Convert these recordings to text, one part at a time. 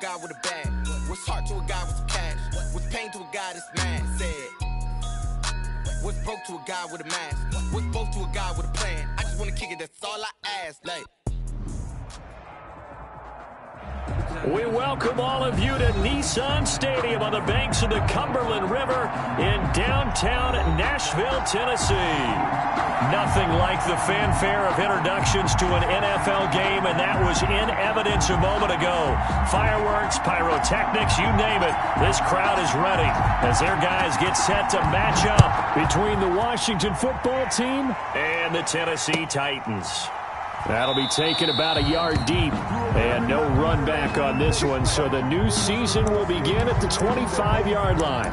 guy with a bag? What's heart to a guy with some cash? What's pain to a guy that's mad? Said. What's broke to a guy with a mask? What's both to a guy with a plan? I just wanna kick it, that's all I ask. Like. We welcome all of you to Nissan Stadium on the banks of the Cumberland River in downtown Nashville, Tennessee. Nothing like the fanfare of introductions to an NFL game, and that was in evidence a moment ago. Fireworks, pyrotechnics, you name it. This crowd is ready as their guys get set to match up between the Washington football team and the Tennessee Titans. That'll be taken about a yard deep, and no run back on this one, so the new season will begin at the 25-yard line.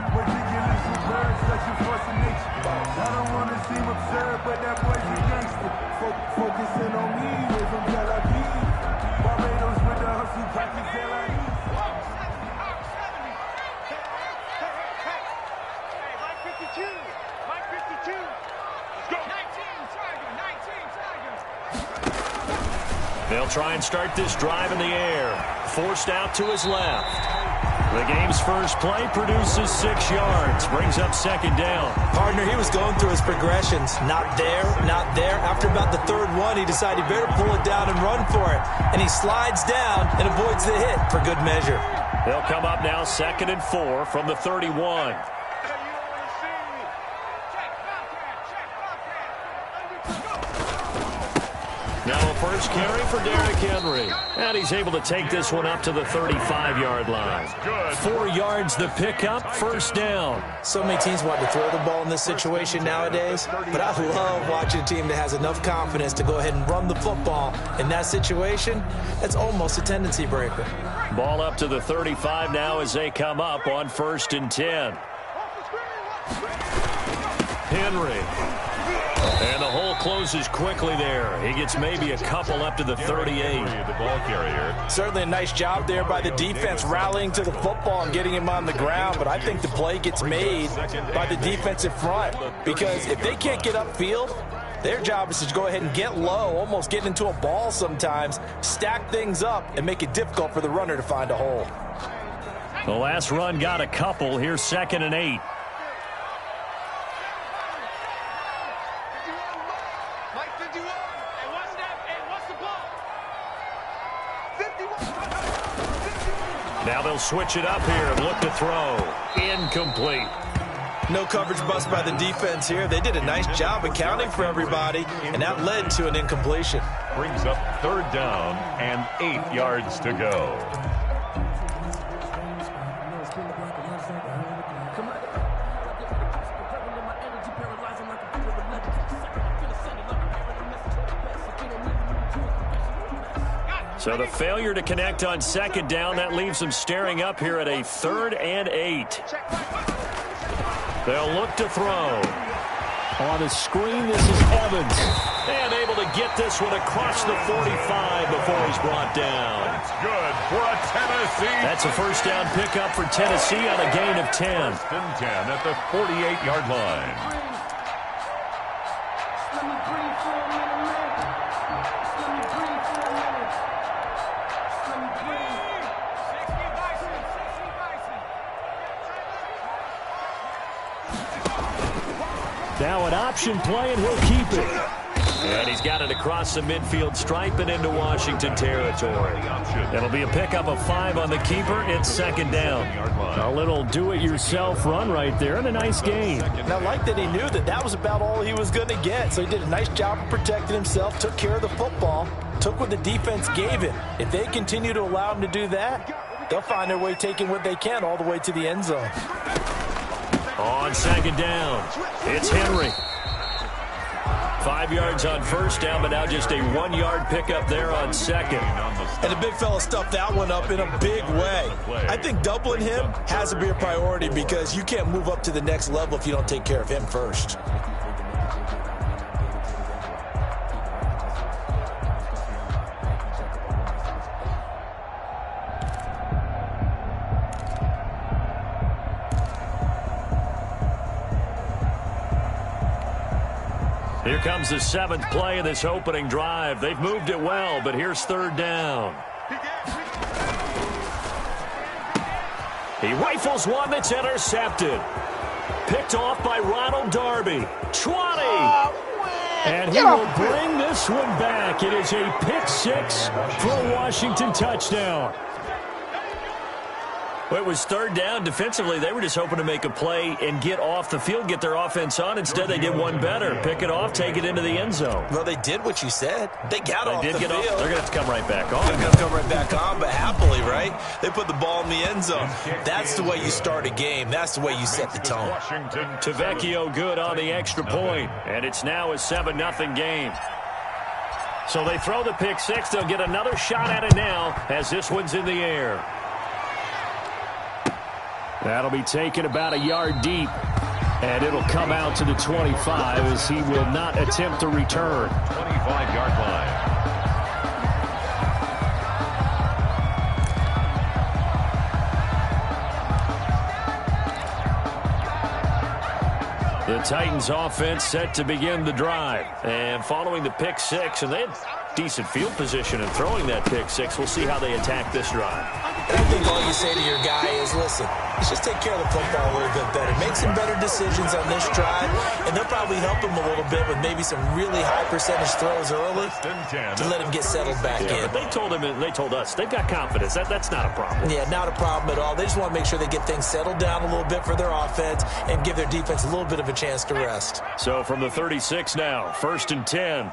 They'll try and start this drive in the air. Forced out to his left. The game's first play produces 6 yards. Brings up second down. Partner, he was going through his progressions. Not there, not there. After about the third one, he decided he better pull it down and run for it. And he slides down and avoids the hit for good measure. They'll come up now 2nd and 4 from the 31. Now a first carry for Derrick Henry. And he's able to take this one up to the 35-yard line. 4 yards the pickup, first down. So many teams want to throw the ball in this situation nowadays, but I love watching a team that has enough confidence to go ahead and run the football. In that situation, that's almost a tendency breaker. Ball up to the 35 now as they come up on 1st and 10. Henry. And the hole closes quickly there. He gets maybe a couple up to the 38. The ball carrier. Certainly a nice job there by the defense rallying to the football and getting him on the ground, but I think the play gets made by the defensive front because if they can't get upfield, their job is to go ahead and get low, almost get into a ball sometimes, stack things up, and make it difficult for the runner to find a hole. The last run got a couple. Here's 2nd and 8. Now they'll switch it up here and look to throw. Incomplete. No coverage bust by the defense here. They did a nice job accounting for everybody, and that led to an incompletion. Brings up 3rd down and 8 yards to go. So the failure to connect on 2nd down, that leaves them staring up here at a 3rd and 8. They'll look to throw. On the screen, this is Evans. And able to get this one across the 45 before he's brought down. That's good for a Tennessee. That's a first down pickup for Tennessee on a gain of 10. 1st and 10 at the 48-yard line. Now an option play, and he'll keep it. And he's got it across the midfield stripe and into Washington territory. It'll be a pickup of 5 on the keeper. It's 2nd down. A little do-it-yourself run right there, and a nice gain. And I like that he knew that that was about all he was going to get. So he did a nice job of protecting himself, took care of the football, took what the defense gave him. If they continue to allow him to do that, they'll find their way taking what they can all the way to the end zone. On 2nd down, it's Henry. 5 yards on 1st down, but now just a 1-yard pickup there on 2nd. And the big fella stuffed that one up in a big way. I think doubling him has to be a priority because you can't move up to the next level if you don't take care of him first. Here comes the 7th play of this opening drive. They've moved it well, but here's 3rd down. He rifles one that's intercepted. Picked off by Ronald Darby. 20. And he will bring this one back. It is a pick six for a Washington touchdown. Well, it was third down. Defensively, they were just hoping to make a play and get off the field, get their offense on. Instead, they did one better. Pick it off, take it into the end zone. Well, they did what you said. They got off the field. They're going to have to come right back on. They're going to come right back on, but happily, right? They put the ball in the end zone. That's the way you start a game. That's the way you set the tone. Tavecchio good on the extra point, and it's now a 7-0 game. So they throw the pick six. They'll get another shot at it now as this one's in the air. That'll be taken about a yard deep, and it'll come out to the 25 as he will not attempt to return. 25-yard line. The Titans offense set to begin the drive, and following the pick six, and they had decent field position in throwing that pick six. We'll see how they attack this drive. I think all you say to your guy is, listen, let's just take care of the football a little bit better. Make some better decisions on this drive, and they'll probably help him a little bit with maybe some really high percentage throws early to let him get settled back in. But they told us they've got confidence. That's not a problem. Yeah, not a problem at all. They just want to make sure they get things settled down a little bit for their offense and give their defense a little bit of a chance to rest. So from the 36 now, 1st and 10.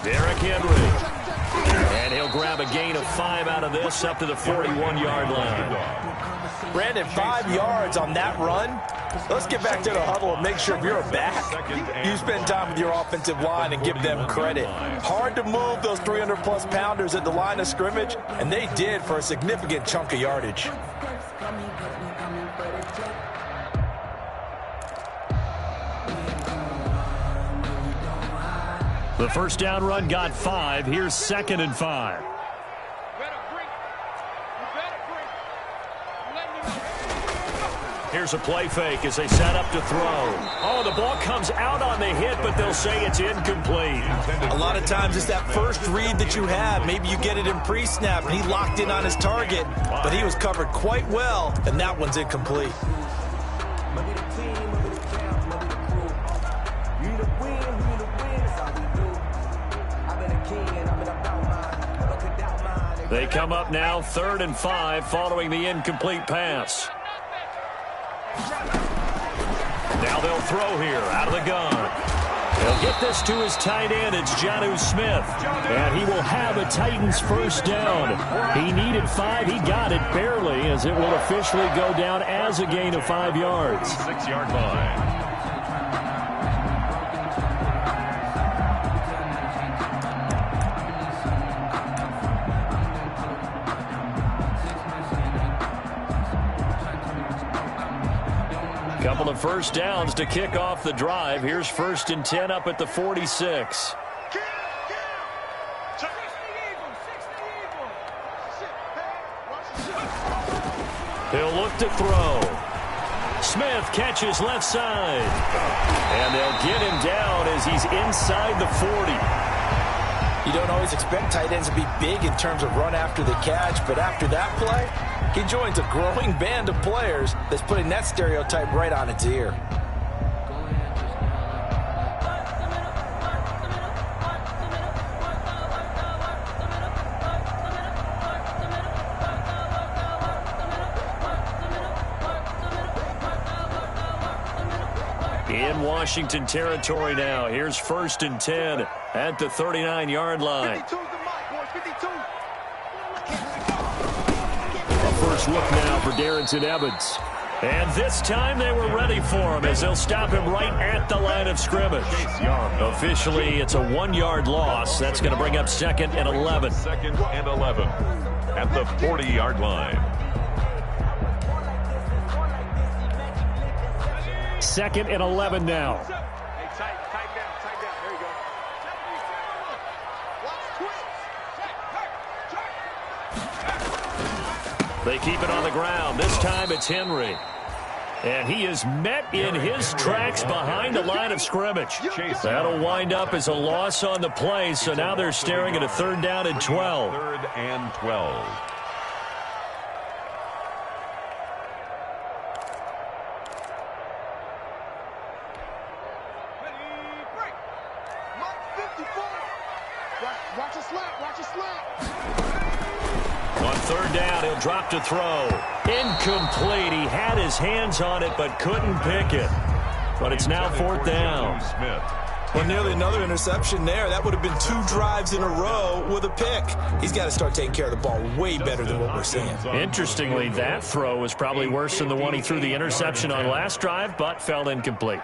Derrick Henry. And he'll grab a gain of 5 out of this up to the 41-yard line. Brandon, 5 yards on that run. Let's get back to the huddle and make sure if you're a back, you spend time with your offensive line and give them credit. Hard to move those 300-plus pounders at the line of scrimmage, and they did for a significant chunk of yardage. The first down run got 5. Here's 2nd and 5. Here's a play fake as they set up to throw. Oh, the ball comes out on the hit, but they'll say it's incomplete. A lot of times it's that first read that you have. Maybe you get it in pre-snap, and he locked in on his target, but he was covered quite well, and that one's incomplete. They come up now 3rd and 5 following the incomplete pass. Now they'll throw here out of the gun. They'll get this to his tight end. It's Jonnu Smith. And he will have a Titans first down. He needed 5. He got it barely as it will officially go down as a gain of 5 yards. 6-yard line. Couple of first downs to kick off the drive. Here's 1st and 10 up at the 46. He'll look to throw. Smith catches left side. And they'll get him down as he's inside the 40. You don't always expect tight ends to be big in terms of run after the catch, but after that play, he joins a growing band of players that's putting that stereotype right on its ear. In Washington territory now. Here's 1st and 10 at the 39-yard line. First look now for Darrington Evans. And this time they were ready for him as they'll stop him right at the line of scrimmage. Officially, it's a 1-yard loss. That's going to bring up 2nd and 11. 2nd and 11 at the 40-yard line. 2nd and 11 now. Hey, tight down. There you go. They keep it on the ground. This time it's Henry. And he is met in his tracks behind the line of scrimmage. That'll wind up as a loss on the play, so now they're staring at a 3rd down and 12. 3rd and 12. third down. He'll drop to throw. Incomplete. He had his hands on it but couldn't pick it. But it's now fourth down. Well, nearly another interception there. That would have been 2 drives in a row with a pick. He's got to start taking care of the ball way better than what we're seeing. Interestingly, that throw was probably worse than the one he threw the interception on last drive, but fell incomplete.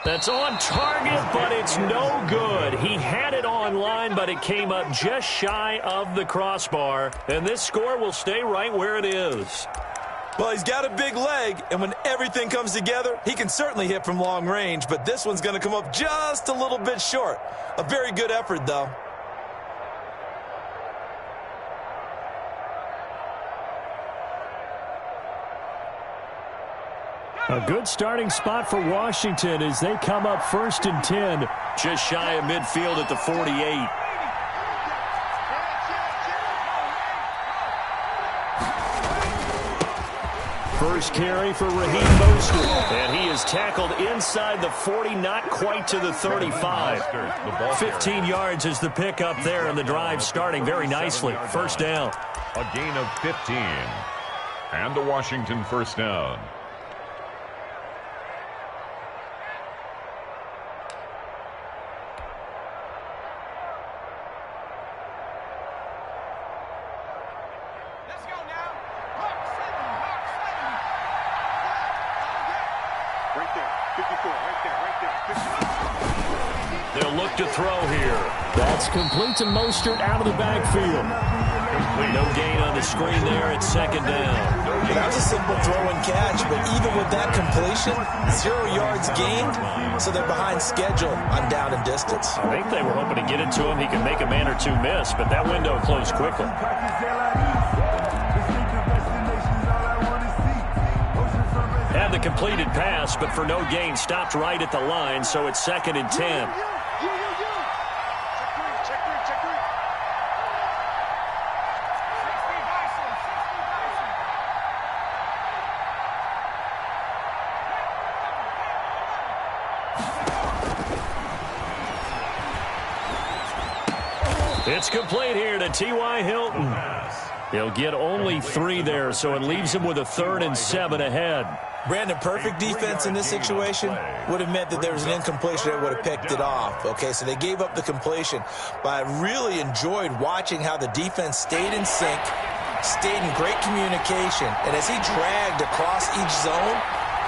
That's on target, but it's no good. He had it on line, but it came up just shy of the crossbar, and this score will stay right where it is. Well, he's got a big leg, and when everything comes together, he can certainly hit from long range, but this one's going to come up just a little bit short. A very good effort, though. A good starting spot for Washington as they come up 1st and 10. Just shy of midfield at the 48. First carry for Raheem Mostert, and he is tackled inside the 40, not quite to the 35. 15 yards is the pickup there, and the drive starting very nicely. First down. A gain of 15. And a Washington first down. They'll look to throw here. That's complete to Mostert out of the backfield. No gain on the screen there at second down. That was a simple throw and catch, but even with that completion, 0 yards gained, so they're behind schedule on down and distance. I think they were hoping to get it to him. He could make a man or two miss, but that window closed quickly. Had the completed pass, but for no gain, stopped right at the line, so it's 2nd and 10. It's complete here to T.Y. Hilton. He'll get only 3 there, so it leaves him with a 3rd and 7 ahead. Brandon, perfect defense in this situation would have meant that there was an incompletion that would have picked it off. Okay, so they gave up the completion, but I really enjoyed watching how the defense stayed in sync, stayed in great communication, and as he dragged across each zone,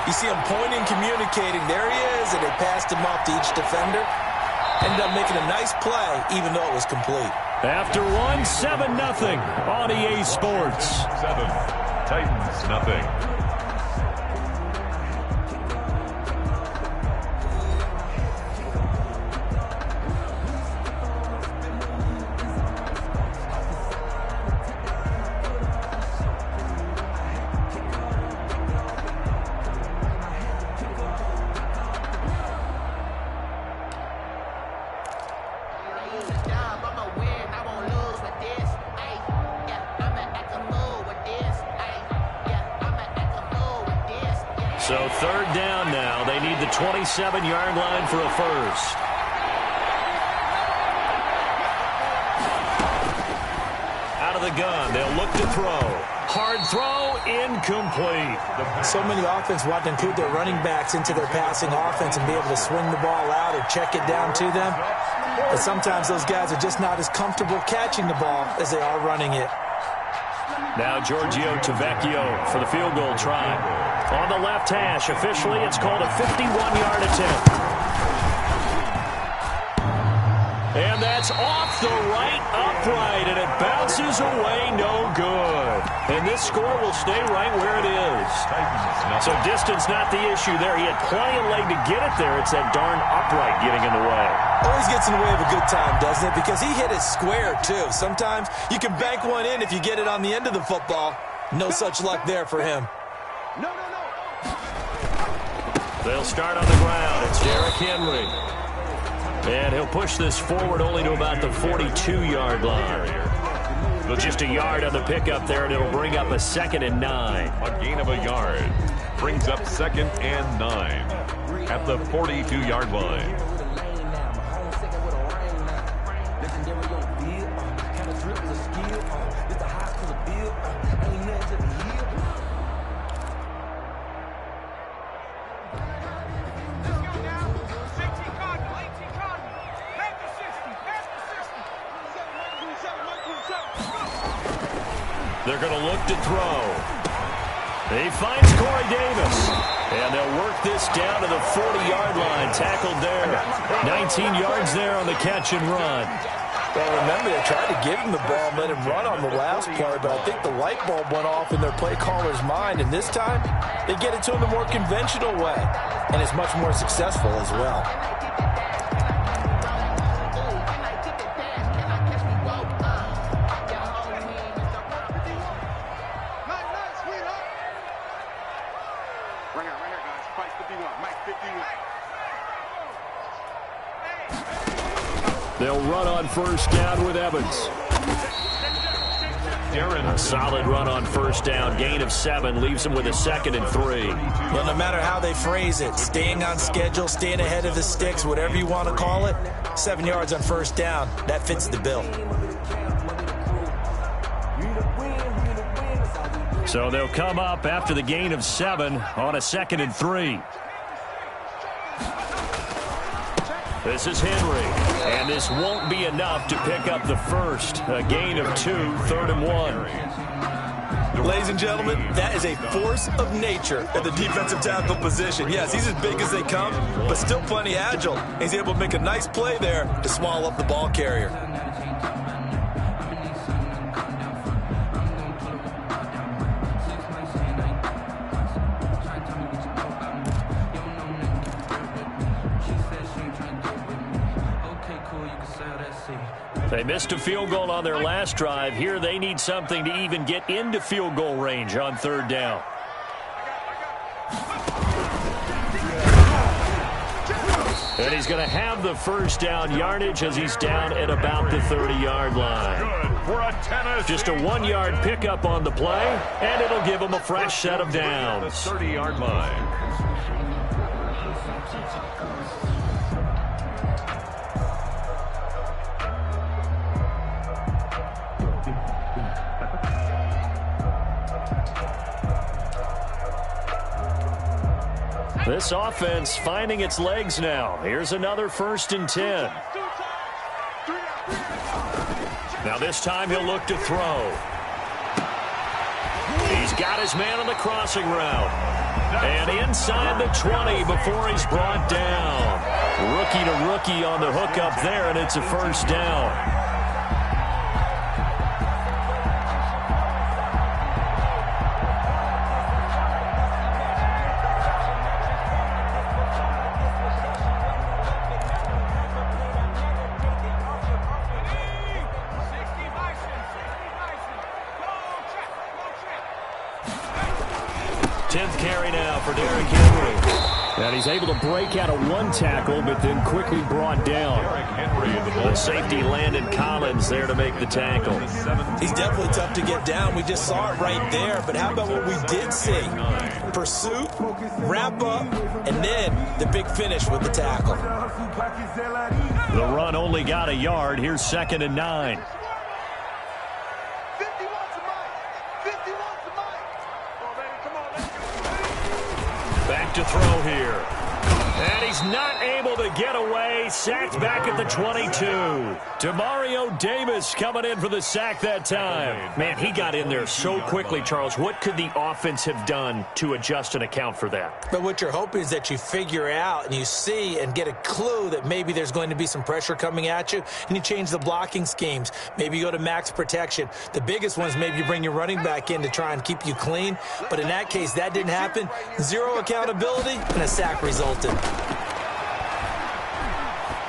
you see him pointing, communicating. There he is, and they passed him off to each defender. Ended up making a nice play, even though it was complete. After one, 7-0 on EA Sports. 7, Titans nothing. So 3rd down now. They need the 27-yard line for a first. Out of the gun. They'll look to throw. Hard throw, incomplete. So many offense want to include their running backs into their passing offense and be able to swing the ball out or check it down to them. But sometimes those guys are just not as comfortable catching the ball as they are running it. Now Giorgio Tavecchio for the field goal try. On the left hash, officially it's called a 51-yard attempt. And that's off the right upright, and it bounces away, no good. And this score will stay right where it is. So distance not the issue there. He had plenty of leg to get it there. It's that darn upright getting in the way. Always gets in the way of a good time, doesn't it? Because he hit it square, too. Sometimes you can bank one in if you get it on the end of the football. No such luck there for him. They'll start on the ground. It's Derrick Henry. And he'll push this forward only to about the 42-yard line. But just a yard on the pickup there, and it'll bring up a 2nd and 9. A gain of a yard. Brings up 2nd and 9 at the 42-yard line. They're going to look to throw. He finds Corey Davis. And they'll work this down to the 40-yard line. Tackled there. 19 yards there on the catch and run. Well, remember, they tried to give him the ball and let him run on the last play, but I think the light bulb went off in their play caller's mind. And this time, they get it to him the more conventional way. And it's much more successful as well. They'll run on first down with Evans. A solid run on first down. Gain of 7 leaves them with a 2nd and 3. Well, no matter how they phrase it, staying on schedule, staying ahead of the sticks, whatever you want to call it, 7 yards on first down, that fits the bill. So they'll come up after the gain of 7 on a 2nd and 3. This is Henry. And this won't be enough to pick up the first. A gain of 2, 3rd and 1. Ladies and gentlemen, that is a force of nature at the defensive tackle position. Yes, he's as big as they come, but still plenty agile. He's able to make a nice play there to swallow up the ball carrier. They missed a field goal on their last drive. Here they need something to even get into field goal range on 3rd down. And he's going to have the first down yardage as he's down at about the 30-yard line. Just a 1-yard pickup on the play, and it'll give him a fresh set of downs. 30-yard line. This offense finding its legs now. Here's another 1st and 10. Now this time he'll look to throw. He's got his man on the crossing route. And inside the 20 before he's brought down. Rookie to rookie on the hookup there, and it's a first down. And he's able to break out of 1 tackle, but then quickly brought down. The safety Landon Collins there to make the tackle. He's definitely tough to get down. We just saw it right there. But how about what we did see? Pursuit, wrap up, and then the big finish with the tackle. The run only got a yard. Here's 2nd and 9. Back to throw here. And he's not able to get away. Sacked back at the 22. Demario Davis coming in for the sack that time. Man, he got in there so quickly, Charles. What could the offense have done to adjust and account for that? But what you're hoping is that you figure out and you see and get a clue that maybe there's going to be some pressure coming at you, and you change the blocking schemes. Maybe you go to max protection. The biggest one is maybe you bring your running back in to try and keep you clean. But in that case, that didn't happen. 0 accountability, and a sack resulted.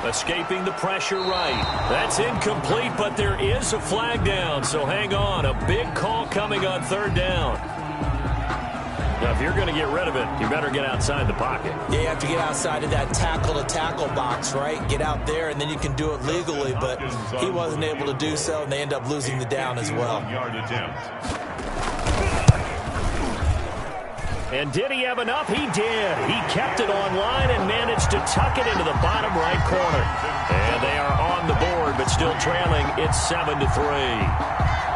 Escaping the pressure right. That's incomplete, but there is a flag down, so hang on. A big call coming on 3rd down. Now, if you're going to get rid of it, you better get outside the pocket. Yeah, you have to get outside of that tackle-to-tackle box, right? Get out there, and then you can do it legally, but he wasn't able to do so, and they end up losing the down as well. And did he have enough? He did. He kept it on line and managed to tuck it into the bottom right corner. And they are on the board, but but still trailing. It's 7-3.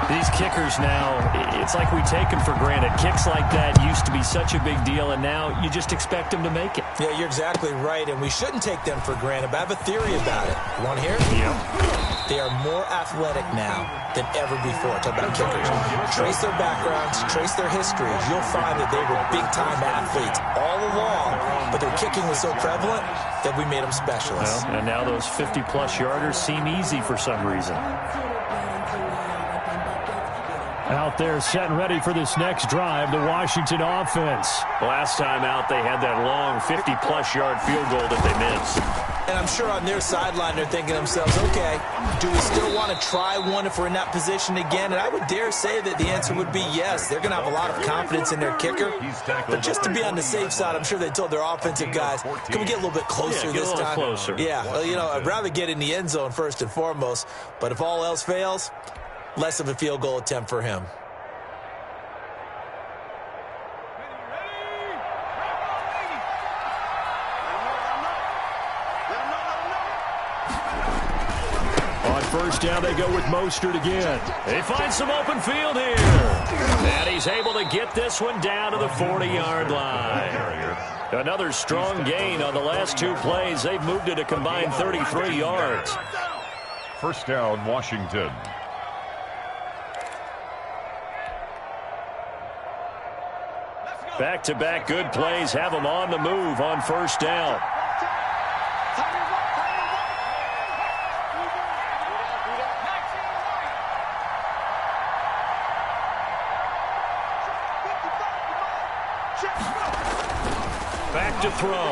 These kickers now, it's like we take them for granted. Kicks like that used to be such a big deal, and now you just expect them to make it. Yeah, you're exactly right, and we shouldn't take them for granted, but I have a theory about it. You want to hear? Yeah. They are more athletic now than ever before. Talk about kickers. Trace their backgrounds, trace their histories. You'll find that they were big-time athletes all along, but their kicking was so prevalent that we made them specialists. Well, and now those 50-plus yarders seem easy for some reason. Out there set and ready for this next drive, the Washington offense. Last time out, they had that long 50-plus yard field goal that they missed. And I'm sure on their sideline they're thinking to themselves, okay, do we still want to try one if we're in that position again? And I would dare say that the answer would be yes. They're going to have a lot of confidence in their kicker. But just to be on the safe side, I'm sure they told their offensive guys, can we get a little bit closer this time? Closer. Yeah, well, you know, I'd rather get in the end zone first and foremost. But if all else fails, less of a field goal attempt for him. On first down, they go with Mostert again. They find some open field here. And he's able to get this one down to the 40-yard line. Another strong gain on the last two plays. They've moved it a combined 33 yards. First down, Washington. Back-to-back good plays have them on the move on first down. Back to throw.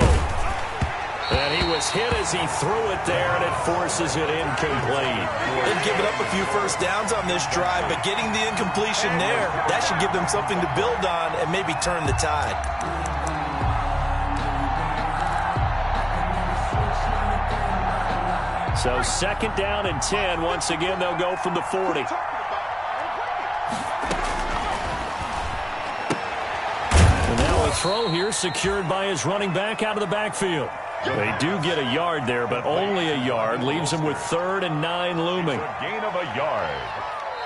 And he was hit as he threw it there, and it forces it incomplete. They've given up a few first downs on this drive, but getting the incompletion there, that should give them something to build on and maybe turn the tide. So second down and 10. Once again, they'll go from the 40. And now a throw here secured by his running back out of the backfield. They do get a yard there, but only a yard. Leaves them with 3rd and 9 looming. Gain of a yard.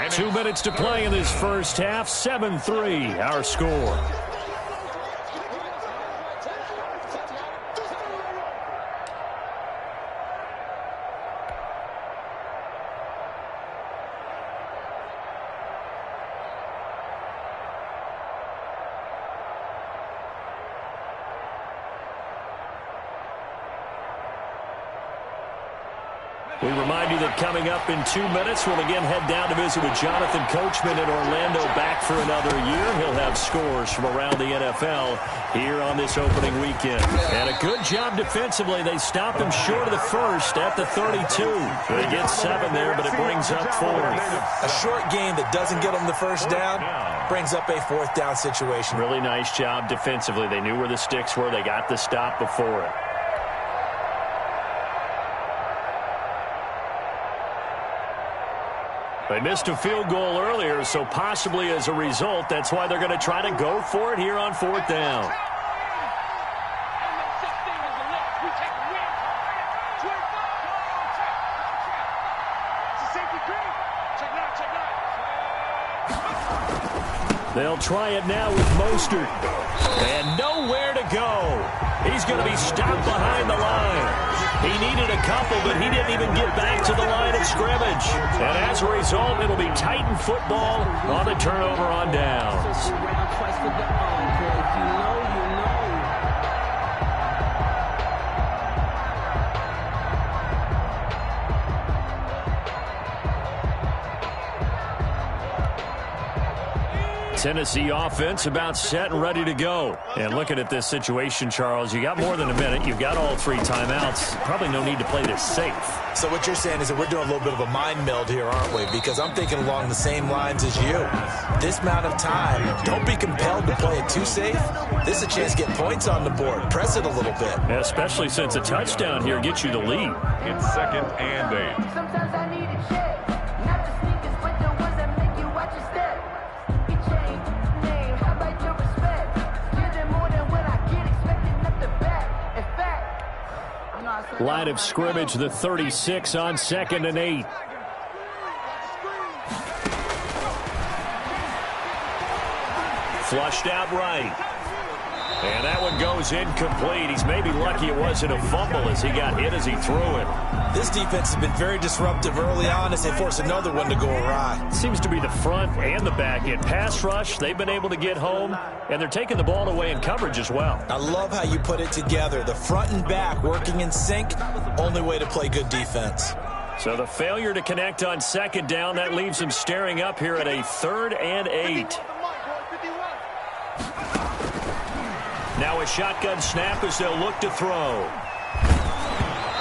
And 2 minutes to play in this first half. 7-3, our score. We remind you that coming up in 2 minutes, we'll again head down to visit with Jonathan Coachman in Orlando, back for another year. He'll have scores from around the NFL here on this opening weekend. And a good job defensively. They stopped him short of the first at the 32. They get 7 there, but it brings up 4th. A short game that doesn't get them the first down brings up a 4th down situation. Really nice job defensively. They knew where the sticks were. They got the stop before it. They missed a field goal earlier, so possibly as a result, that's why they're going to try to go for it here on 4th down. They'll try it now with Mostert. And nowhere to go. He's going to be stopped behind the line. He needed a couple, but he didn't even get back to the line of scrimmage. And as a result, it'll be Titan football on the turnover on downs. Tennessee offense about set and ready to go. And looking at this situation, Charles, you got more than a minute. You've got all 3 timeouts. Probably no need to play this safe. So what you're saying is that we're doing a little bit of a mind meld here, aren't we? Because I'm thinking along the same lines as you. This amount of time, don't be compelled to play it too safe. This is a chance to get points on the board. Press it a little bit. Yeah, especially since a touchdown here gets you the lead. It's 2nd and 8. Sometimes I need a check. Not the sneakers, but the ones that make you watch your step. You change name, how about your respect? Give them more than what I get, expecting up the back. In fact, Line of scrimmage, the 36 on 2nd and 8. Flushed out right. And that one goes incomplete. He's maybe lucky it wasn't a fumble as he got hit as he threw it. This defense has been very disruptive early on as they force another one to go awry. Seems to be the front and the back end. Pass rush, they've been able to get home, and they're taking the ball away in coverage as well. I love how you put it together. The front and back working in sync, only way to play good defense. So the failure to connect on 2nd down, that leaves him staring up here at a 3rd and 8. Now a shotgun snap as they'll look to throw.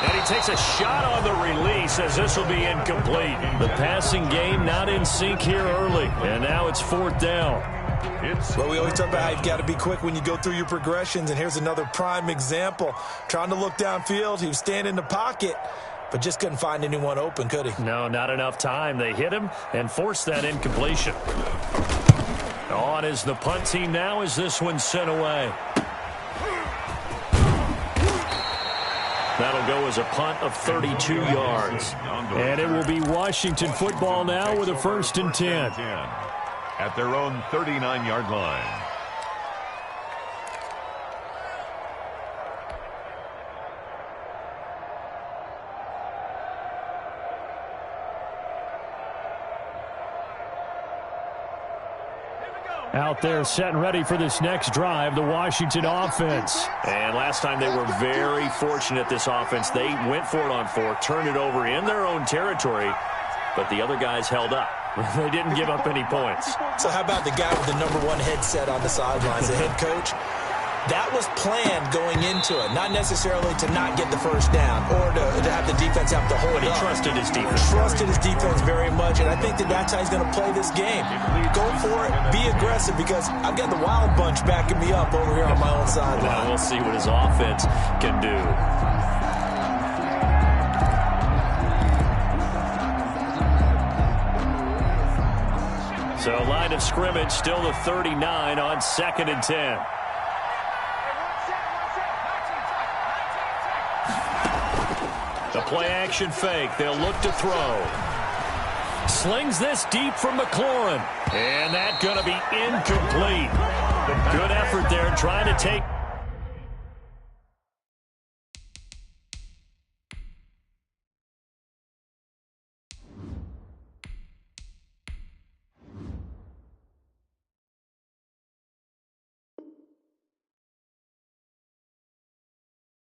And he takes a shot on the release as this will be incomplete. The passing game not in sync here early. And now it's 4th down. Well, we always talk about how you've got to be quick when you go through your progressions. And here's another prime example. Trying to look downfield. He was standing in the pocket, but just couldn't find anyone open, could he? No, not enough time. They hit him and forced that incompletion. On is the punt team now as this one's sent away. That'll go as a punt of 32 yards. And it will be Washington football now with a 1st and 10. At their own 39-yard line. Out there set and ready for this next drive, the Washington offense. And last time they were very fortunate, this offense. They went for it on 4th, turned it over in their own territory, but the other guys held up. They didn't give up any points. So how about the guy with the #1 headset on the sidelines, the head coach? That was planned going into it, not necessarily to not get the first down or to have the defense have to hold But he up. trusted his defense. Trusted his defense very much, and I think that's how he's going to play this game. Go for it, be aggressive, because I've got the Wild Bunch backing me up over here on my own sideline. Now we'll see what his offense can do. So line of scrimmage, still the 39 on 2nd and 10. The play-action fake. They'll look to throw. Slings this deep from McLaurin. And that's going to be incomplete. Good effort there trying to take.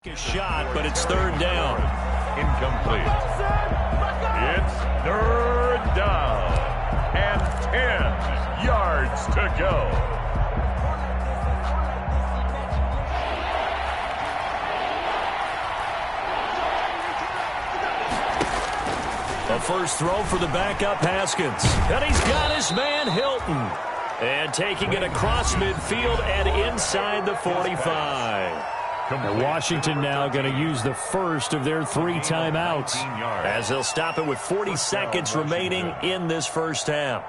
A shot, but it's 3rd down. Incomplete. It's 3rd down and 10 yards to go. A first throw for the backup Haskins. And he's got his man Hilton. And taking it across midfield and inside the 45. And Washington now going to use the first of their 3 timeouts as they'll stop it with 40 seconds remaining in this first half.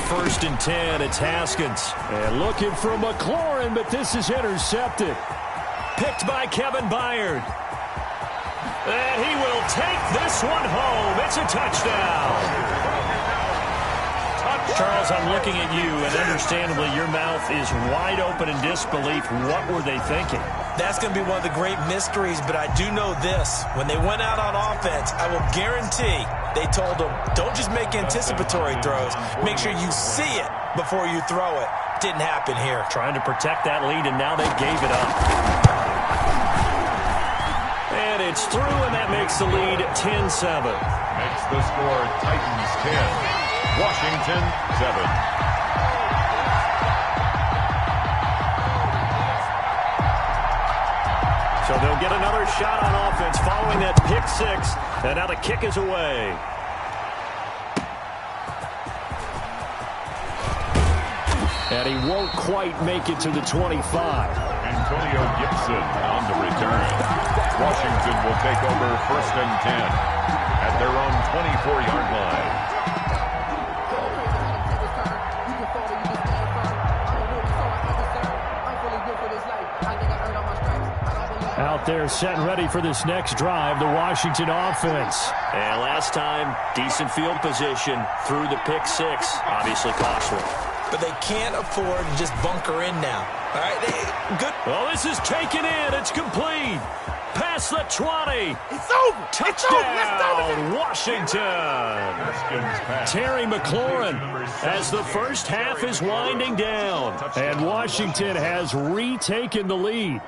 First and 10, it's Haskins. And looking for McLaurin, but this is intercepted. Picked by Kevin Byard. And he will take this one home. It's a touchdown. Charles, I'm looking at you, and understandably, your mouth is wide open in disbelief. What were they thinking? That's going to be one of the great mysteries, but I do know this. When they went out on offense, I will guarantee they told them, don't just make anticipatory throws. Make sure you see it before you throw it. Didn't happen here. Trying to protect that lead, and now they gave it up. And it's through, and that makes the lead 10-7. Makes the score Titans 10. Washington 7. So they'll get another shot on offense following that pick 6, and now the kick is away. And he won't quite make it to the 25. Antonio Gibson on the return. Washington will take over 1st and 10 at their own 24-yard line. Out there set and ready for this next drive, the Washington offense. And last time, decent field position through the pick six. Obviously costly. But they can't afford to just bunker in now. All right, good. Well, this is taken in. It's complete. Past the 20. It's over. Touchdown, Washington. Terry McLaurin as the first half is winding down. And Washington has retaken the lead.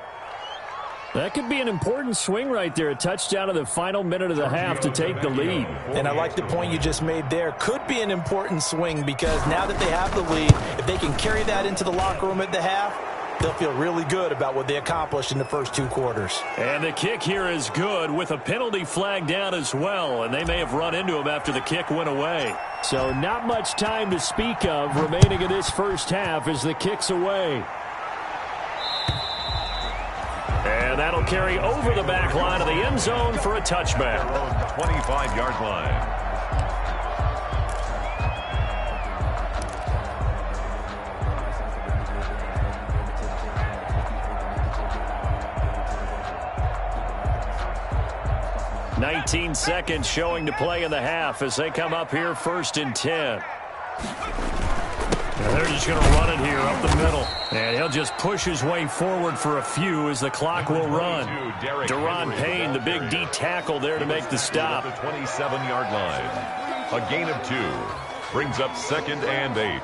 That could be an important swing right there. A touchdown in the final minute of the half to take the lead. And I like the point you just made there. Could be an important swing because now that they have the lead, if they can carry that into the locker room at the half, they'll feel really good about what they accomplished in the first 2 quarters. And the kick here is good with a penalty flag down as well. And they may have run into him after the kick went away. So not much time to speak of remaining in this first half as the kick's away. And that'll carry over the back line of the end zone for a touchback. 25-yard line. $19 seconds showing to play in the half as they come up here 1st and 10. And they're just going to run it here up the middle. And he'll just push his way forward for a few as the clock will run. Deron Payne, the big D tackle there to make the stop. The 27-yard line. A gain of 2. Brings up 2nd and 8.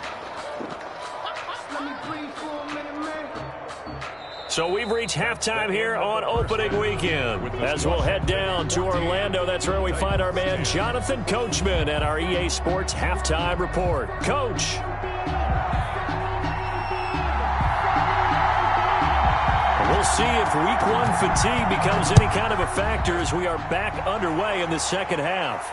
So we've reached halftime here on opening weekend. As we'll head down to Orlando, that's where we find our man Jonathan Coachman at our EA Sports Halftime Report. Coach. We'll see if week 1 fatigue becomes any kind of a factor as we are back underway in the second half.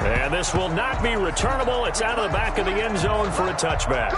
And this will not be returnable. It's out of the back of the end zone for a touchback.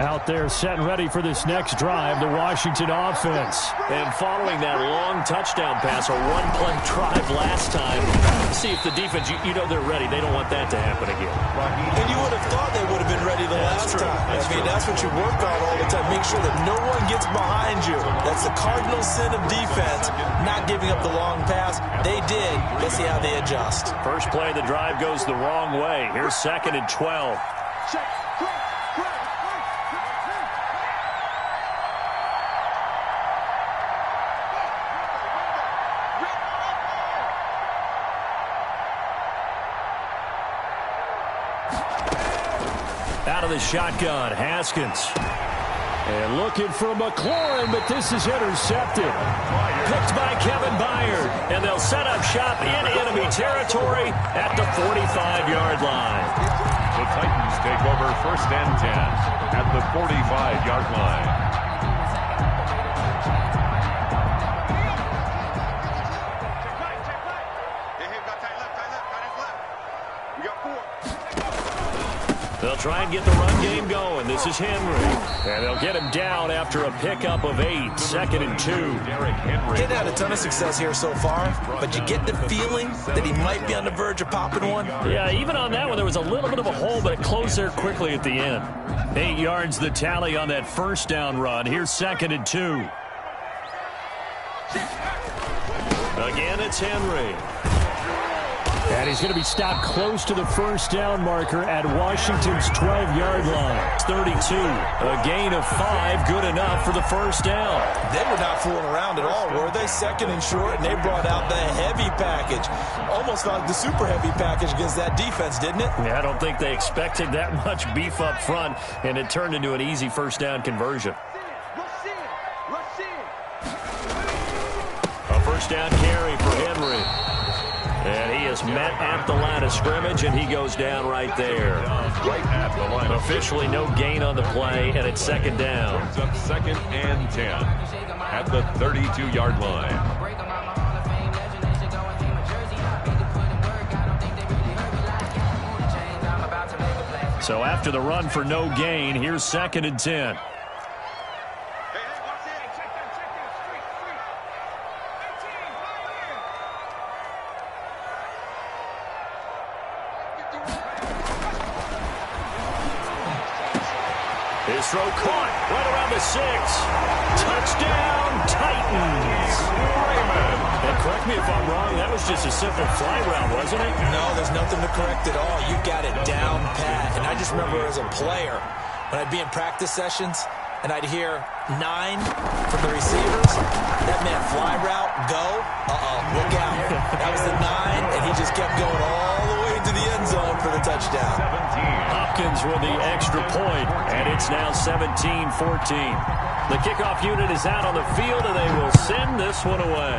Out there set and ready for this next drive, the Washington offense. And following that long touchdown pass, a one-play drive last time, see if the defense, you know they're ready. They don't want that to happen again. And you would have thought they would have been ready the last time. I mean, that's what you work on all the time. Make sure that no one gets behind you. That's the cardinal sin of defense, not giving up the long pass. They did. Let's see how they adjust. First play of the drive goes the wrong way. Here's 2nd and 12. Out of the shotgun, Haskins. And looking for McLaurin, but this is intercepted. Picked by Kevin Byard. And they'll set up shop in enemy territory at the 45-yard line. The Titans take over 1st and 10 at the 45-yard line. They'll try and get the run game going. This is Henry. And they'll get him down after a pickup of 8. 2nd and 2. He's had a ton of success here so far, but you get the feeling that he might be on the verge of popping one. Yeah, even on that one, there was a little bit of a hole, but it closed there quickly at the end. 8 yards the tally on that first down run. Here's 2nd and 2. Again, it's Henry. And he's going to be stopped close to the first down marker at Washington's 12-yard line. 32. A gain of 5, good enough for the first down. They were not fooling around at all, were they? 2nd and short, and they brought out the heavy package. Almost like the super heavy package against that defense, didn't it? Yeah, I don't think they expected that much beef up front, and it turned into an easy first down conversion. A first down carry for Henry. And he is met at the line of scrimmage, and he goes down right there. Right at the line. Officially no gain on the play, and it's second down. Brings up 2nd and 10 at the 32-yard line. So after the run for no gain, here's 2nd and 10. His throw caught right around the 6. Touchdown, Titans. And correct me if I'm wrong, that was just a simple fly route, wasn't it? No, there's nothing to correct at all. You got it down pat. And I just remember as a player, when I'd be in practice sessions and I'd hear 9 from the receivers, that meant fly route, go, look out. That was the 9, and he just kept going all the way into the end zone for the touchdown. Hopkins with the extra point, and it's now 17-14. The kickoff unit is out on the field, and they will send this one away.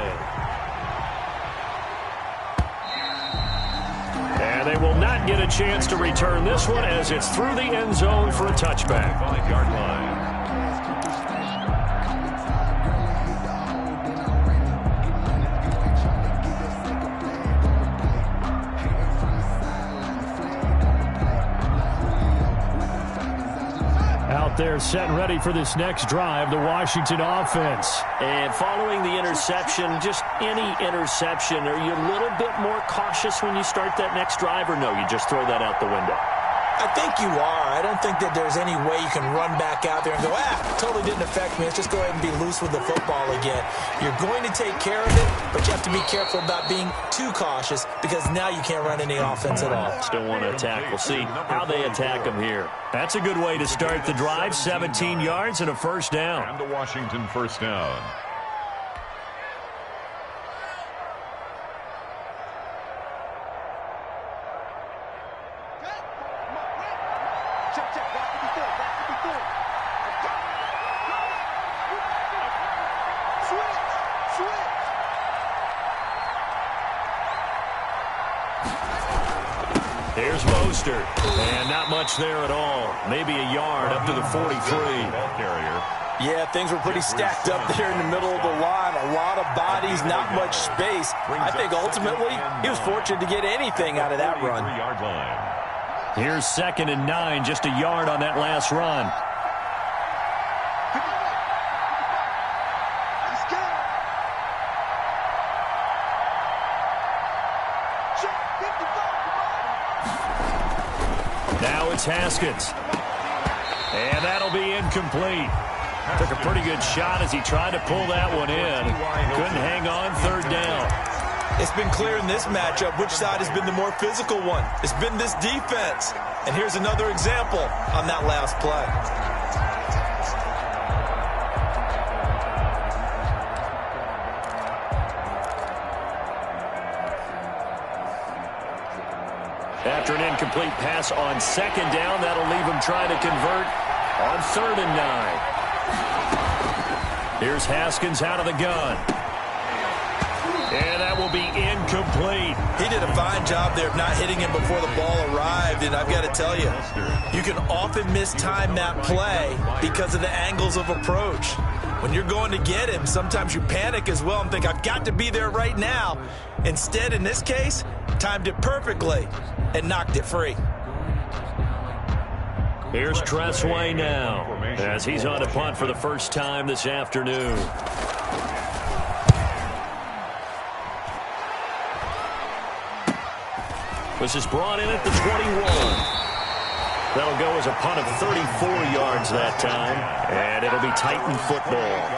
And they will not get a chance to return this one as it's through the end zone for a touchback. 5-yard line. They're set and ready for this next drive, the Washington offense. And following the interception, just any interception, are you a little bit more cautious when you start that next drive, or no, you just throw that out the window? I think you are. I don't think that there's any way you can run back out there and go, totally didn't affect me. Let's just go ahead and be loose with the football again. You're going to take care of it, but you have to be careful about being too cautious because now you can't run any offense at all. Still want to attack. We'll see how they attack them here. That's a good way to start the drive. 17 yards and a first down. And the Washington first down. Here's Mostert, and not much there at all. Maybe a yard up to the 43. Ball carrier. Yeah, things were pretty stacked up there in the middle of the line. A lot of bodies, not much space. I think ultimately he was fortunate to get anything out of that run. Here's 2nd and 9, just a yard on that last run. Now it's Haskins. And that'll be incomplete. Took a pretty good shot as he tried to pull that one in. Couldn't hang on, 3rd down. It's been clear in this matchup which side has been the more physical one. It's been this defense. And here's another example on that last play. After an incomplete pass on 2nd down, that'll leave him trying to convert on 3rd and 9. Here's Haskins out of the gun. And that will be incomplete. He did a fine job there of not hitting him before the ball arrived, and I've got to tell you, you can often mistime that play because of the angles of approach. When you're going to get him, sometimes you panic as well and think, I've got to be there right now. Instead, in this case, timed it perfectly and knocked it free. Here's Tressway now as he's on a punt for the first time this afternoon. This is brought in at the 21. That'll go as a punt of 34 yards that time, and it'll be Titan football.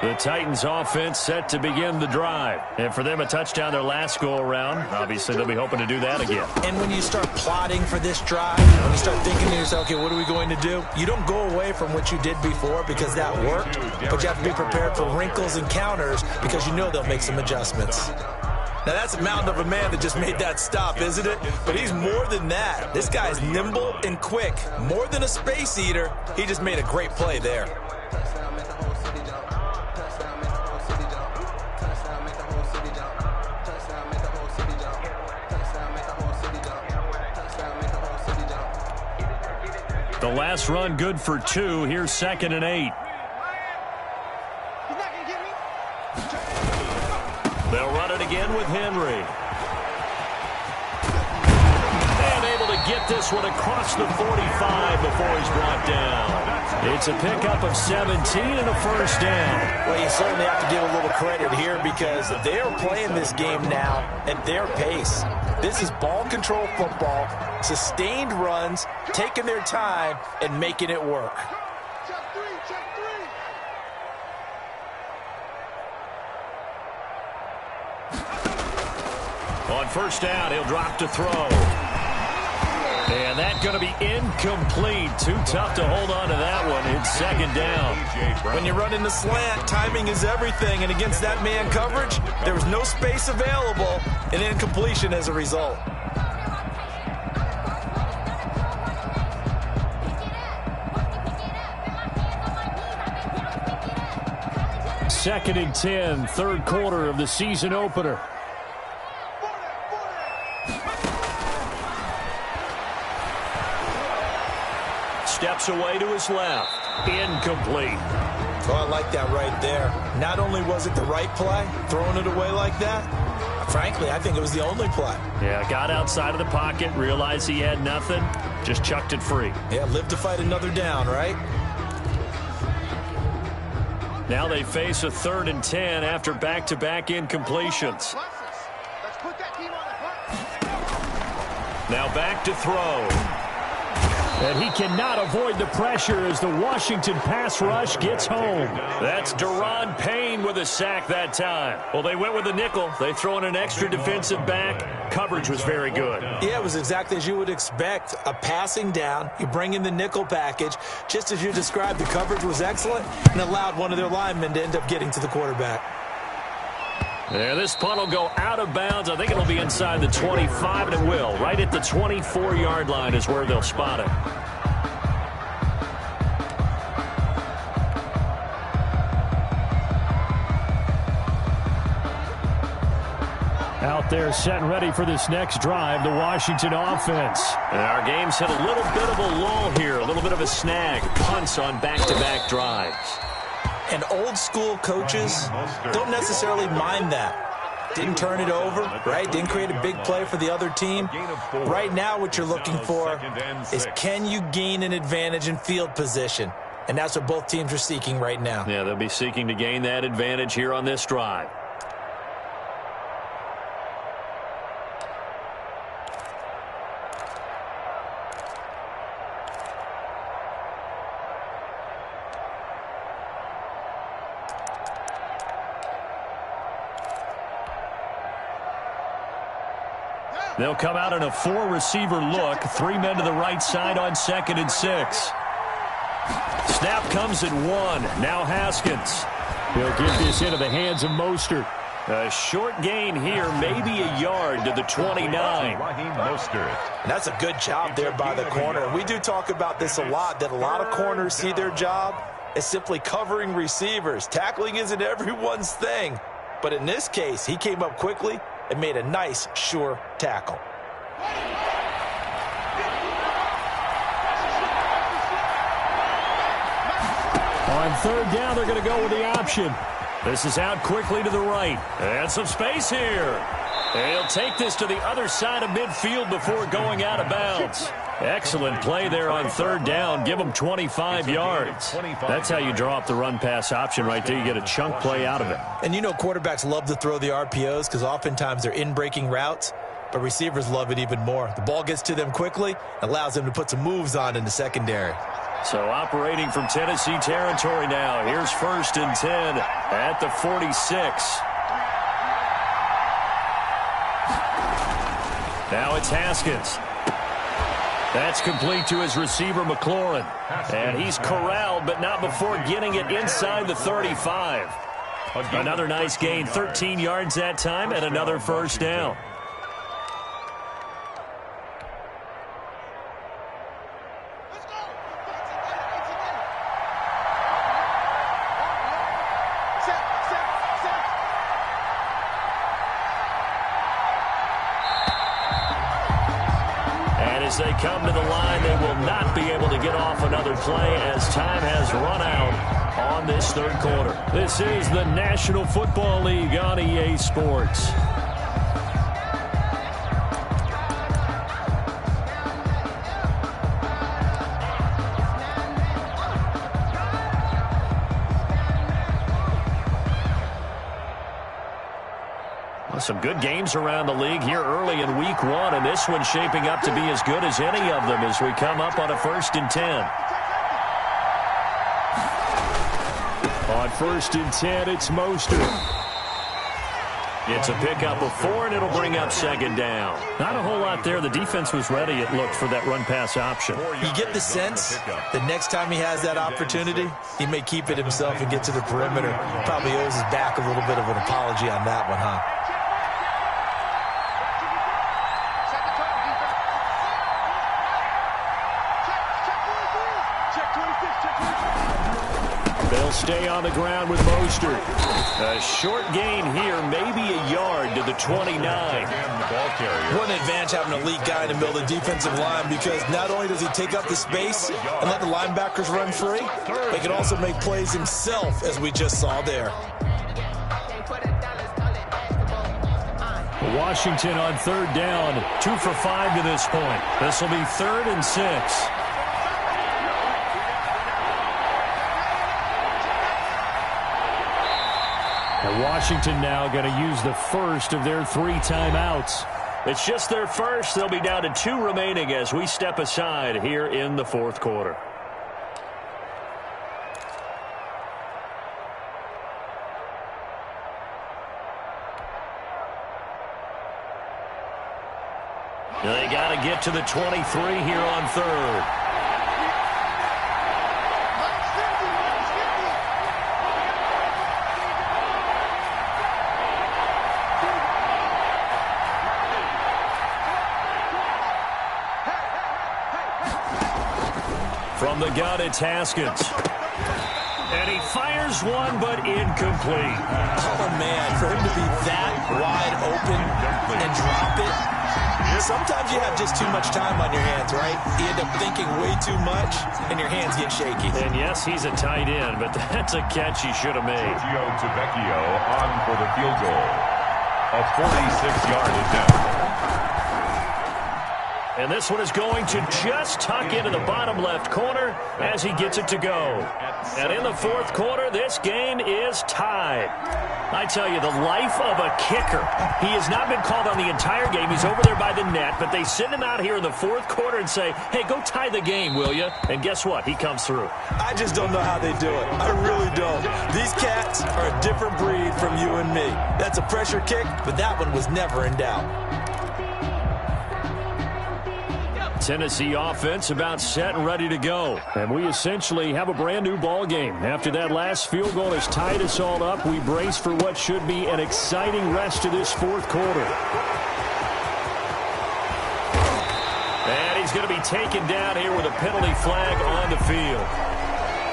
The Titans offense set to begin the drive. And for them, a touchdown their last go-around. Obviously, they'll be hoping to do that again. And when you start plotting for this drive, when you start thinking to yourself, okay, what are we going to do? You don't go away from what you did before because that worked, but you have to be prepared for wrinkles and counters because you know they'll make some adjustments. Now, that's a mountain of a man that just made that stop, isn't it? But he's more than that. This guy's nimble and quick. More than a space eater, he just made a great play there. The last run good for 2. Here's 2nd and 8. They'll run it again with Henry. And able to get this one across the 45 before he's brought down. It's a pickup of 17 and a first down. Well, you certainly have to give a little credit here because they're playing this game now at their pace. This is ball control football, sustained runs, taking their time, and making it work. On first down, he'll drop to throw. And that's going to be incomplete. Too tough to hold on to that one. It's 2nd down. When you run in the slant, timing is everything. And against that man coverage, there was no space available, and incompletion as a result. Second and 10, third quarter of the season opener. Steps away to his left. Incomplete. Oh, I like that right there. Not only was it the right play, throwing it away like that, frankly, I think it was the only play. Yeah, got outside of the pocket, realized he had nothing, just chucked it free. Yeah, live to fight another down, right? Now they face a 3rd and 10 after back-to-back incompletions. Now back to throw. And he cannot avoid the pressure as the Washington pass rush gets home. That's Deron Payne with a sack that time. Well, they went with a nickel. They throw in an extra defensive back. Coverage was very good. Yeah, it was exactly as you would expect. A passing down. You bring in the nickel package. Just as you described, the coverage was excellent and allowed one of their linemen to end up getting to the quarterback. Yeah, this punt will go out of bounds. I think it'll be inside the 25, and it will. Right at the 24-yard line is where they'll spot it. Out there set and ready for this next drive, the Washington offense. And our game's hit a little bit of a lull here, a little bit of a snag. Punts on back-to-back drives. And old-school coaches don't necessarily mind that. Didn't turn it over, right? Didn't create a big play for the other team. Right now what you're looking for is can you gain an advantage in field position? And that's what both teams are seeking right now. Yeah, they'll be seeking to gain that advantage here on this drive. They'll come out in a 4-receiver look. 3 men to the right side on 2nd and 6. Snap comes at 1. Now Haskins. He'll get this into the hands of Mostert. A short gain here, maybe a yard to the 29. And that's a good job there by the corner. We do talk about this a lot, that a lot of corners see their job as simply covering receivers. Tackling isn't everyone's thing. But in this case, he came up quickly and made a nice, sure tackle. On 3rd down, they're going to go with the option. This is out quickly to the right. And some space here. They'll take this to the other side of midfield before going out of bounds. Excellent play there on 3rd down. Give them 25 yards. That's how you draw up the run-pass option right there. You get a chunk play out of it. And you know quarterbacks love to throw the RPOs because oftentimes they're in-breaking routes, but receivers love it even more. The ball gets to them quickly, allows them to put some moves on in the secondary. So operating from Tennessee territory now. Here's 1st and 10 at the 46. Now it's Haskins. That's complete to his receiver, McLaurin. And he's corralled, but not before getting it inside the 35. Another nice gain, 13 yards that time, and another first down. As they come to the line, they will not be able to get off another play as time has run out on this third quarter. This is the National Football League on EA Sports. Some good games around the league here early in week 1, and this one's shaping up to be as good as any of them as we come up on a 1st and 10. On 1st and 10, it's Mostert. It's a pickup of 4, and it'll bring up 2nd down. Not a whole lot there. The defense was ready, it looked, for that run-pass option. You get the sense that next time he has that opportunity, he may keep it himself and get to the perimeter. Probably owes his back a little bit of an apology on that one, huh? They'll stay on the ground with Mostert. A short gain here, maybe a yard to the 29. What an advantage having a lead guy in the middle of the defensive line, because not only does he take up the space and let the linebackers run free, but he can also make plays himself, as we just saw there. Washington on 3rd down, 2 for 5 to this point. This will be 3rd and 6. And Washington now going to use the first of their 3 timeouts. It's just their first. They'll be down to 2 remaining as we step aside here in the 4th quarter. They got to get to the 23 here on 3rd. From the gun, it's Haskins. And he fires one, but incomplete. Oh, man, for him to be that wide open and drop it. Sometimes you have just too much time on your hands, right? You end up thinking way too much, and your hands get shaky. And yes, he's a tight end, but that's a catch he should have made. Tavecchio on for the field goal. A 46-yard attempt. And this one is going to just tuck into the bottom left corner as he gets it to go. And in the 4th quarter, this game is tied. I tell you, the life of a kicker. He has not been called on the entire game. He's over there by the net, but they send him out here in the 4th quarter and say, hey, go tie the game, will you? And guess what? He comes through. I just don't know how they do it. I really don't. These cats are a different breed from you and me. That's a pressure kick, but that one was never in doubt. Tennessee offense about set and ready to go. And we essentially have a brand new ball game. After that last field goal has tied us all up, we brace for what should be an exciting rest of this 4th quarter. And he's going to be taken down here with a penalty flag on the field.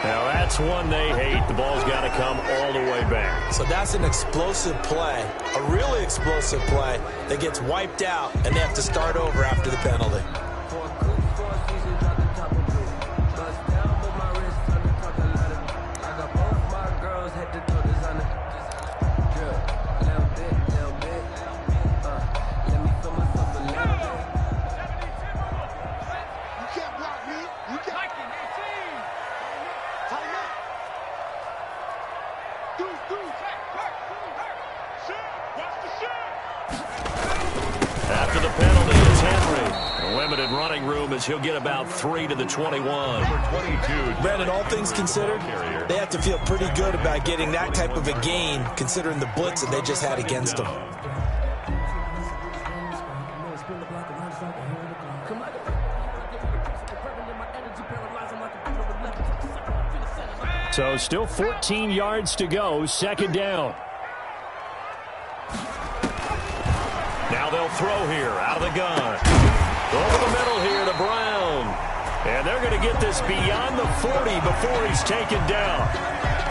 Now that's one they hate. The ball's got to come all the way back. So that's an explosive play, a really explosive play that gets wiped out, and they have to start over after the penalty. After the penalty, it's Henry. A limited running room as he'll get about 3 to the 21. Brandon, all things considered, they have to feel pretty good about getting that type of a gain, considering the blitz that they just had against them. So still 14 yards to go, second down. Now they'll throw here, out of the gun. Over the middle here to Brown. And they're going to get this beyond the 40 before he's taken down.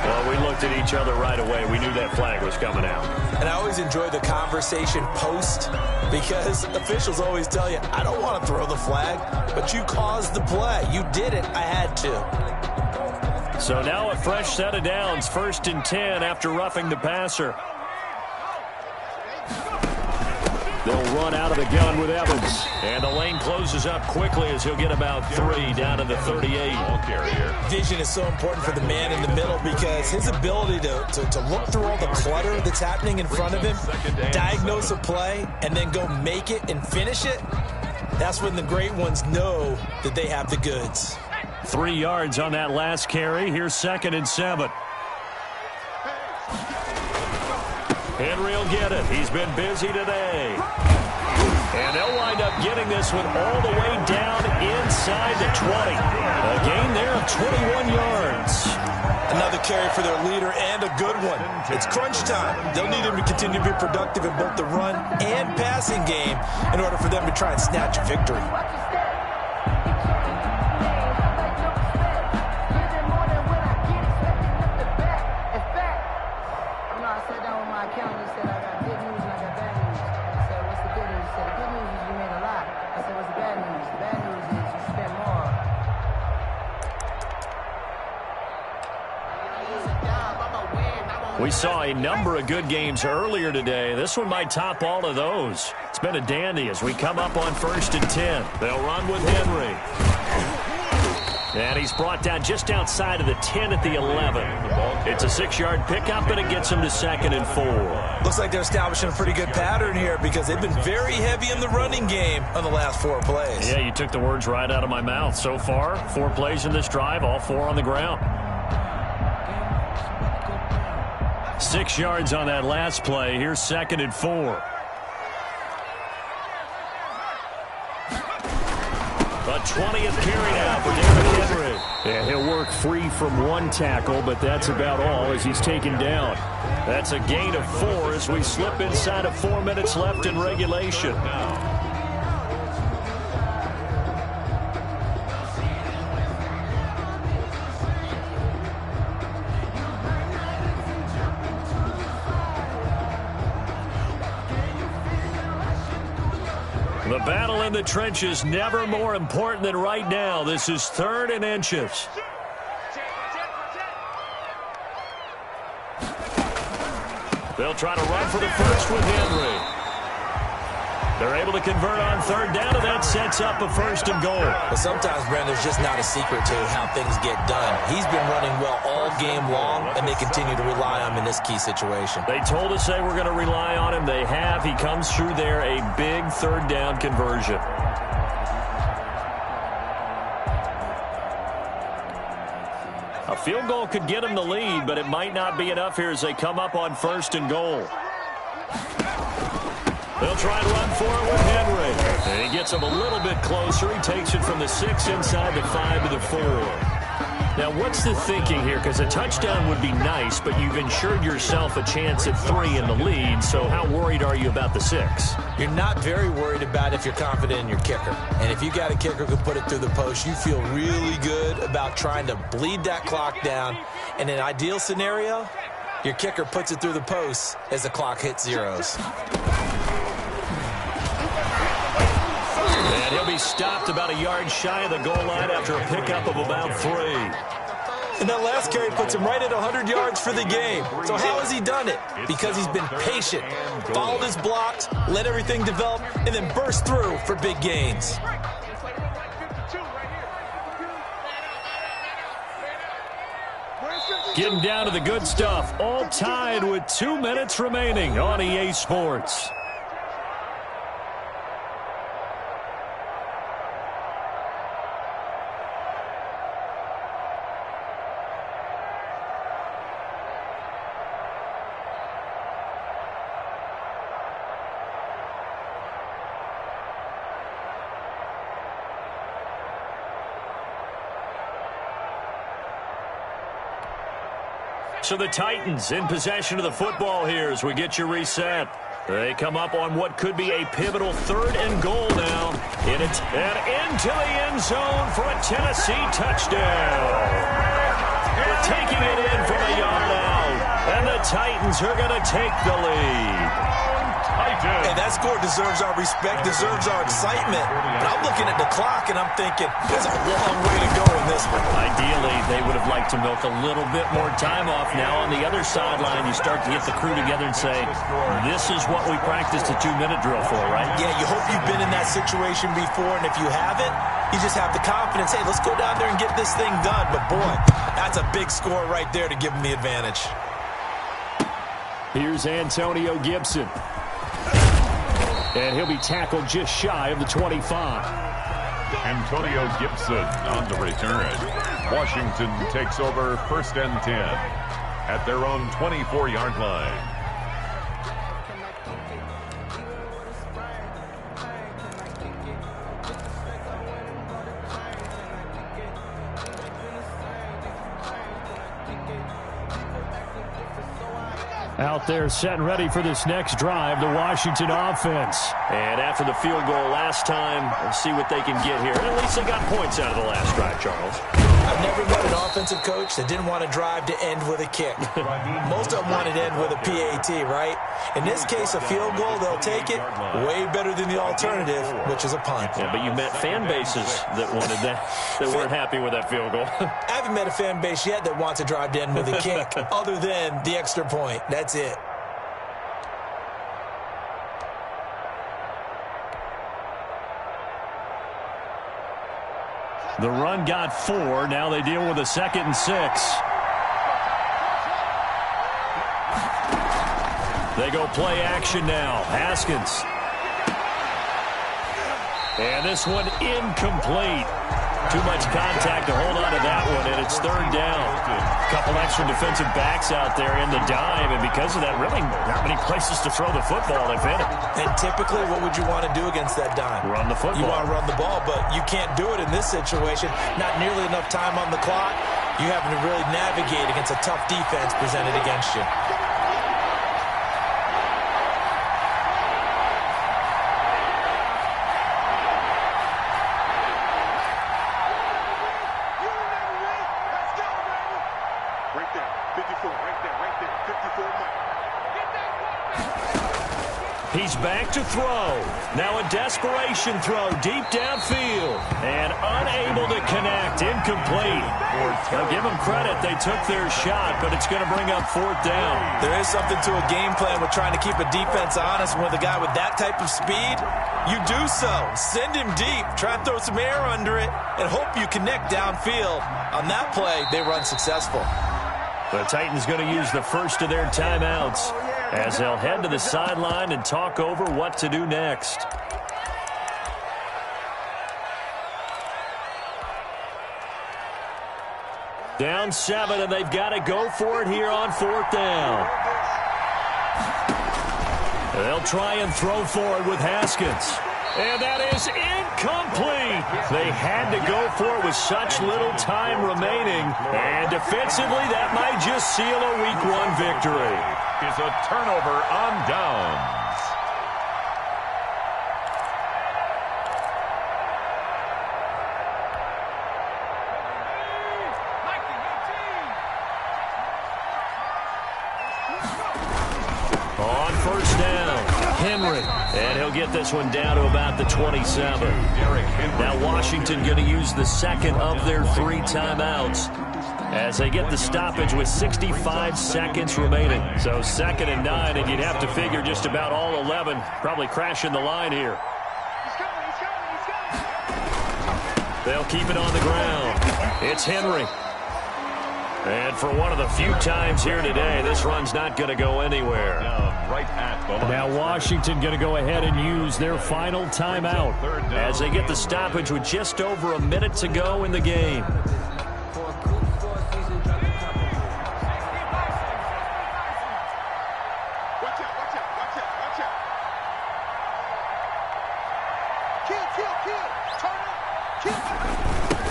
Well, we looked at each other right away. We knew that flag was coming out. And I always enjoy the conversation post because officials always tell you, I don't want to throw the flag, but you caused the play. You did it. I had to. So now a fresh set of downs, 1st and 10 after roughing the passer. They'll run out of the gun with Evans. And the lane closes up quickly as he'll get about 3 down to the 38. Vision is so important for the man in the middle because his ability to look through all the clutter that's happening in front of him, diagnose a play, and then go make it and finish it, that's when the great ones know that they have the goods. 3 yards on that last carry. Here's 2nd and 7. Henry will get it. He's been busy today. And they'll wind up getting this one all the way down inside the 20. A gain there of 21 yards. Another carry for their leader and a good one. It's crunch time. They'll need him to continue to be productive in both the run and passing game in order for them to try and snatch a victory. We saw a number of good games earlier today. This one might top all of those. It's been a dandy as we come up on 1st and 10. They'll run with Henry. And he's brought down just outside of the 10 at the 11. It's a 6-yard pickup, and it gets him to 2nd and 4. Looks like they're establishing a pretty good pattern here because they've been very heavy in the running game on the last 4 plays. Yeah, you took the words right out of my mouth. So far, 4 plays in this drive, all 4 on the ground. 6 yards on that last play. Here's 2nd and 4. A 20th carry now for Derrick Henry. Yeah, he'll work free from 1 tackle, but that's about all as he's taken down. That's a gain of 4 as we slip inside of 4 minutes left in regulation. The battle in the trenches never more important than right now. This is 3rd and inches. They'll try to run for the first with Henry. They're able to convert on 3rd down, and that sets up a 1st and goal. But sometimes, Brent, there's just not a secret to how things get done. He's been running well all game long, and they continue to rely on him in this key situation. They told us they were going to rely on him. They have. He comes through there, a big 3rd down conversion. A field goal could get him the lead, but it might not be enough here as they come up on 1st and goal. They'll try and run for it with Henry. And he gets him a little bit closer. He takes it from the 6 inside the 5 to the 4. Now, what's the thinking here? Because a touchdown would be nice, but you've ensured yourself a chance at 3 in the lead. So how worried are you about the 6? You're not very worried about if you're confident in your kicker. And if you got a kicker who can put it through the post, you feel really good about trying to bleed that clock down. In an ideal scenario, your kicker puts it through the post as the clock hits zeros. And he'll be stopped about a yard shy of the goal line after a pickup of about 3. And that last carry puts him right at 100 yards for the game. So how has he done it? Because he's been patient, followed his blocks, let everything develop, and then burst through for big gains. Getting down to the good stuff. All tied with 2 minutes remaining on EA Sports. So the Titans in possession of the football here as we get you reset. They come up on what could be a pivotal 3rd and goal now. And into the end zone for a Tennessee touchdown. We're taking it in from a yard out. And the Titans are going to take the lead. Hey, that score deserves our respect, deserves our excitement. But I'm looking at the clock, and I'm thinking, there's a long way to go in this one. Ideally, they would have liked to milk a little bit more time off. Now on the other sideline, you start to get the crew together and say, this is what we practiced a 2-minute drill for, right? Yeah, you hope you've been in that situation before, and if you haven't, you just have the confidence, hey, let's go down there and get this thing done. But, boy, that's a big score right there to give them the advantage. Here's Antonio Gibson. And he'll be tackled just shy of the 25. Antonio Gibson on the return. Washington takes over 1st and 10 at their own 24-yard line. Out there set and ready for this next drive, the Washington offense. And after the field goal last time, we'll see what they can get here. And at least they got points out of the last drive, Charles. I've never met an offensive coach that didn't want to drive to end with a kick. Most of them wanted to end with a PAT, right? In this case, a field goal, they'll take it. Way better than the alternative, which is a punt. Yeah, but you met fan bases that wanted that weren't happy with that field goal. I haven't met a fan base yet that wants to drive to end with a kick, other than the extra point. That's it. The run got 4. Now they deal with a 2nd and 6. They go play action now. Haskins. And this one incomplete. Too much contact to hold on to that one, and it's 3rd down. A couple extra defensive backs out there in the dime, and because of that, really not many places to throw the football, if any. And typically, what would you want to do against that dime? Run the football. You want to run the ball, but you can't do it in this situation. Not nearly enough time on the clock. You having to really navigate against a tough defense presented against you. He's back to throw. Now a desperation throw deep downfield. And unable to connect. Incomplete. Now give them credit. They took their shot, but it's going to bring up 4th down. There is something to a game plan with trying to keep a defense honest. With a guy with that type of speed, you do so. Send him deep. Try and throw some air under it and hope you connect downfield. On that play, they run successful. The Titans going to use the first of their timeouts as they'll head to the sideline and talk over what to do next. Down 7, and they've got to go for it here on 4th down. They'll try and throw for it with Haskins. And that is incomplete. They had to go for it with such little time remaining. And defensively, that might just seal a Week 1 victory. Is a turnover on downs. On 1st down, Henry. And he'll get this one down to about the 27. Now Washington going to use the 2nd of their 3 timeouts as they get the stoppage with 65 seconds remaining. So 2nd and 9, and you'd have to figure just about all 11 probably crashing the line here. They'll keep it on the ground. It's Henry. And for one of the few times here today, this run's not going to go anywhere. Now Washington going to go ahead and use their final timeout as they get the stoppage with just over a minute to go in the game.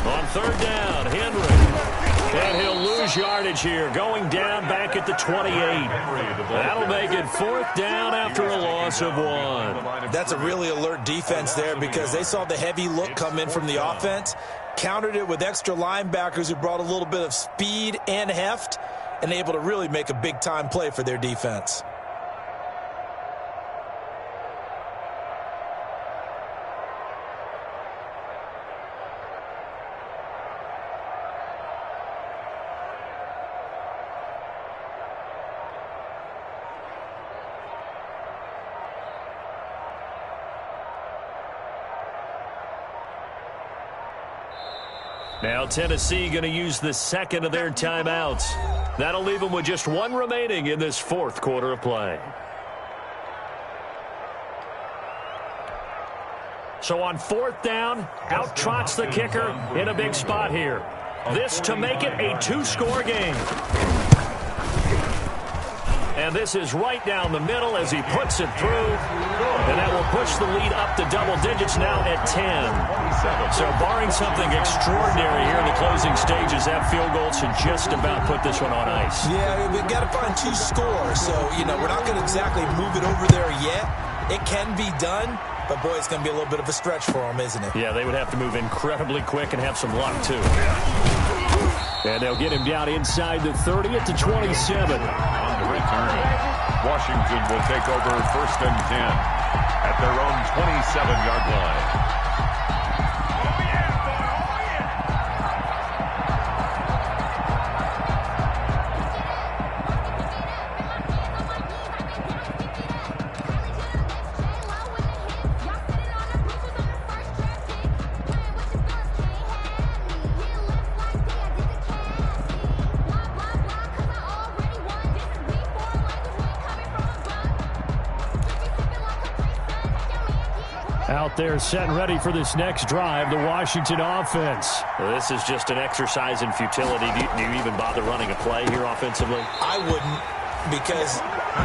On 3rd down, Henry. And he'll lose lose yardage here, going down back at the 28. That'll make it 4th down after a loss of 1. That's a really alert defense there because they saw the heavy look come in from the offense, countered it with extra linebackers who brought a little bit of speed and heft, and able to really make a big-time play for their defense. Now Tennessee going to use the second of their timeouts. That'll leave them with just 1 remaining in this 4th quarter of play. So on 4th down, out trots the kicker in a big spot here. This to make it a 2-score game. And this is right down the middle as he puts it through. And that will push the lead up to double digits now at 10. So barring something extraordinary here in the closing stages, that field goal should just about put this one on ice. Yeah, we've got to find 2 scores. So, we're not going to exactly move it over there yet. It can be done, but, boy, it's going to be a little bit of a stretch for them, isn't it? Yeah, they would have to move incredibly quick and have some luck, too. And they'll get him down inside the 30 at the 27. On the return, Washington will take over 1st and 10 at their own 27-yard line. Out there set and ready for this next drive, the Washington offense. Well, this is just an exercise in futility. Do you even bother running a play here offensively? I wouldn't, because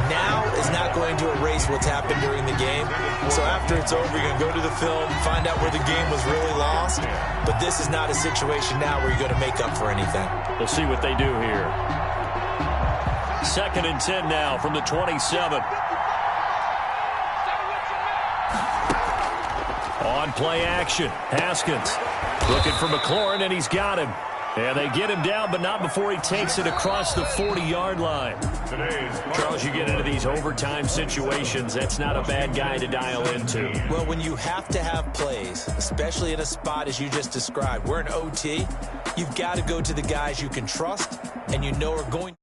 now is not going to erase what's happened during the game. So after it's over, you're going to go to the film, find out where the game was really lost. But this is not a situation now where you're going to make up for anything. We'll see what they do here. 2nd and 10 now from the 27. On play action, Haskins looking for McLaurin, and he's got him. And they get him down, but not before he takes it across the 40-yard line. Charles, you get into these overtime situations, that's not a bad guy to dial into. Well, when you have to have plays, especially in a spot as you just described, we're in OT, you've got to go to the guys you can trust and you know are going